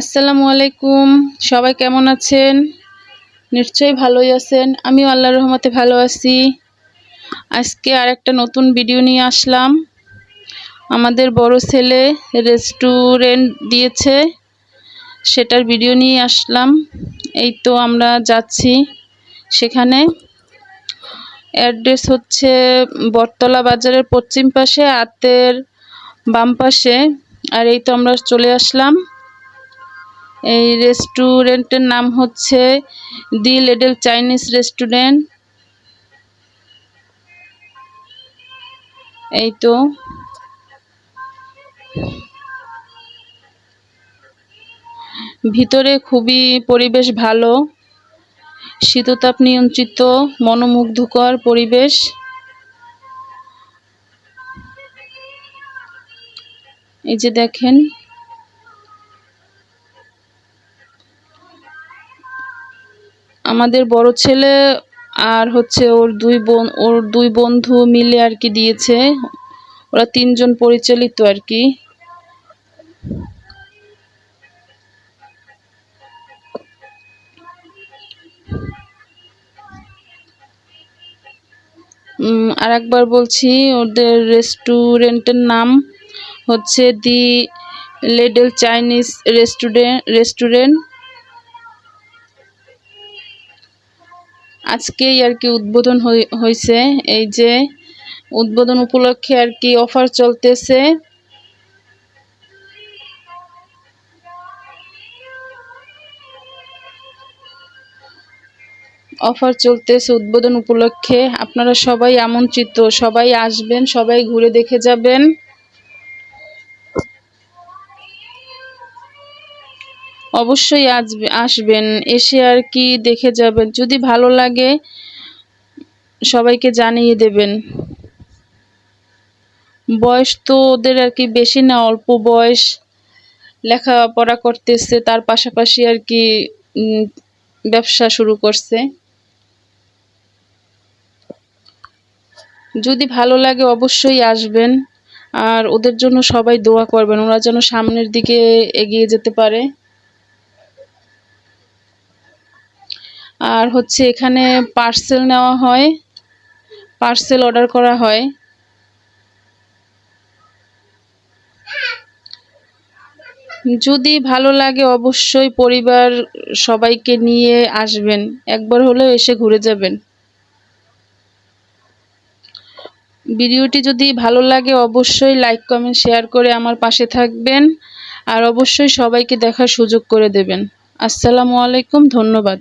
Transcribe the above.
আসসালামু আলাইকুম। সবাই কেমন আছেন? নিশ্চয়ই ভালোই আছেন। আমিও আল্লাহর রহমতে ভালো আছি। আজকে আরেকটা নতুন ভিডিও নিয়ে আসলাম। আমাদের বড় ছেলে রেস্টুরেন্ট দিয়েছে, সেটার ভিডিও নিয়ে আসলাম। এই তো আমরা যাচ্ছি সেখানে। অ্যাড্রেস হচ্ছে বটতলা বাজারের পশ্চিম পাশে, আতের বাম পাশে। আর এই তো আমরা চলে আসলাম। এই রেস্টুরেন্টের নাম হচ্ছে দি লিটল চাইনিজ রেস্টুরেন্ট। এই তো ভিতরে খুবই পরিবেশ ভালো, শীততাপ নিয়ন্ত্রিত, মনোমুগ্ধকর পরিবেশ। এই যে দেখেন, আমাদের বড় ছেলে আর হচ্ছে ওর দুই বন্ধু মিলে আর কি দিয়েছে। ওরা তিনজন পরিচালিত আর কি। আর একবার বলছি, ওদের রেস্টুরেন্টের নাম হচ্ছে দি লিটল চাইনিজ রেস্টুরেন্ট। আজকেই আর কি উদ্বোধন হয়েছে। এই যে উদ্বোধন উপলক্ষে আর কি অফার চলতেছে। উদ্বোধন উপলক্ষে। আপনারা সবাই আমন্ত্রিত, সবাই আসবেন, সবাই ঘুরে দেখে যাবেন। অবশ্যই আসবেন, এসে আর কি দেখে যাবেন। যদি ভালো লাগে সবাইকে জানিয়ে দেবেন। বয়স তো ওদের আর কি বেশি না, অল্প বয়স, লেখাপড়া করতেছে, তার পাশাপাশি আর কি ব্যবসা শুরু করছে। যদি ভালো লাগে অবশ্যই আসবেন, আর ওদের জন্য সবাই দোয়া করবেন, ওরা যেন সামনের দিকে এগিয়ে যেতে পারে। আর হচ্ছে এখানে পার্সেল নেওয়া হয়, পার্সেল অর্ডার করা হয়। যদি ভালো লাগে অবশ্যই পরিবার সবাইকে নিয়ে আসবেন, একবার হলেও এসে ঘুরে যাবেন। ভিডিওটি যদি ভালো লাগে অবশ্যই লাইক কমেন্ট শেয়ার করে আমার পাশে থাকবেন, আর অবশ্যই সবাইকে দেখার সুযোগ করে দেবেন। আসসালামু আলাইকুম, ধন্যবাদ।